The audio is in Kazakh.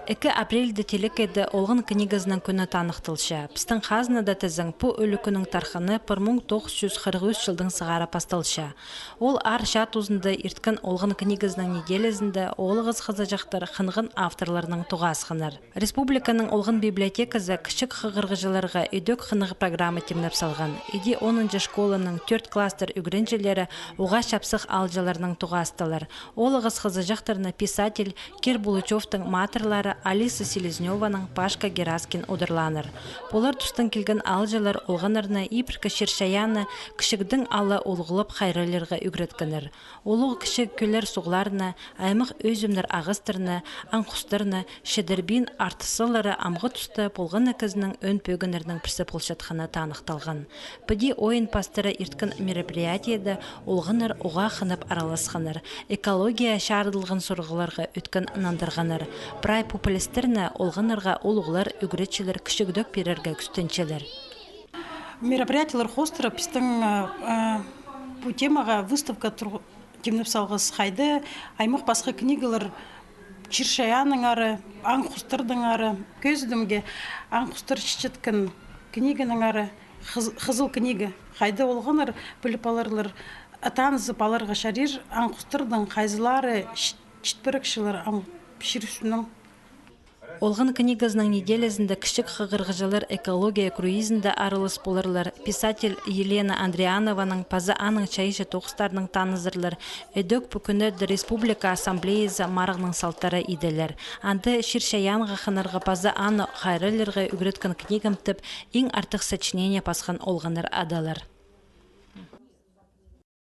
2 апрельде телекеді олғын книгасының күні танықтылша. Пістің қазынада тізің бұ өлікінің тарханы 1943 жылдың сығара пастылша. Ол ар шат ұзынды ирткін олғын книгасының неделезінде олығыз қызажақтар қынғын авторларының туғасқыныр. Республиканың олғын библиотекасы кішік қығырғыжыларға үйдік қынығы программы темнеп салған. Иде 10-шы школаның 4 кластер үгіренжелері оға шапсық алжаларының туғастылар. Олығыз қызажақтарына писатель Кир Булычевтың матырлары Алиса Селезневаның Пашка Гераскин удырланыр. Олар тұстың келген алжалар олғанырына ипіркі шершаяны кішігдің алы олғылып қайрылерға үгреткінір. Олығы кішік көлер суғларына, аймық өзімдер ағыстырына, аңқұстырына, шедербин артысылары амғы тұсты болғаны кізінің өн пөгінерінің пірсі полшатқаны танықталған. Піде ойын пастыры ирткін мероприятиеді олғаныр оға қынып араласқаныр. Экология шарыдылған сұрғыларға өткен нандырғаныр. Прай популистеріне олғанырға олығылар үгіретшілер күшігдік берерге күстенчелер. Мероприятиялар хостыры пістің бұл темаға выставка темнеп салғыз қайды, аймақ басқа книгалар Чиршаяның ары, аңқұстырдың ары, көзідімге аңқұстыр шеткен книганың ары, қызыл книга қайды олғаныр біліп аларлар, атанызып аларға шарир аңқұстырдың қайзылары шетпірікшілер пішірісінің. Олғын книгасының неделезінде кішік қығырғыжылар экология круизінде арылыс болырлар. Писатель Елена Андрианованың пазы аның чайышы тоқыстарының танызырлар. Өдік бүкінеді Республика Ассамблеязы марығының салттары иделер. Анды ширшаянға қынырға пазы аны қайрылырға үгіреткен книгам тіп ең артық сочинение пасқан олғаныр адалар.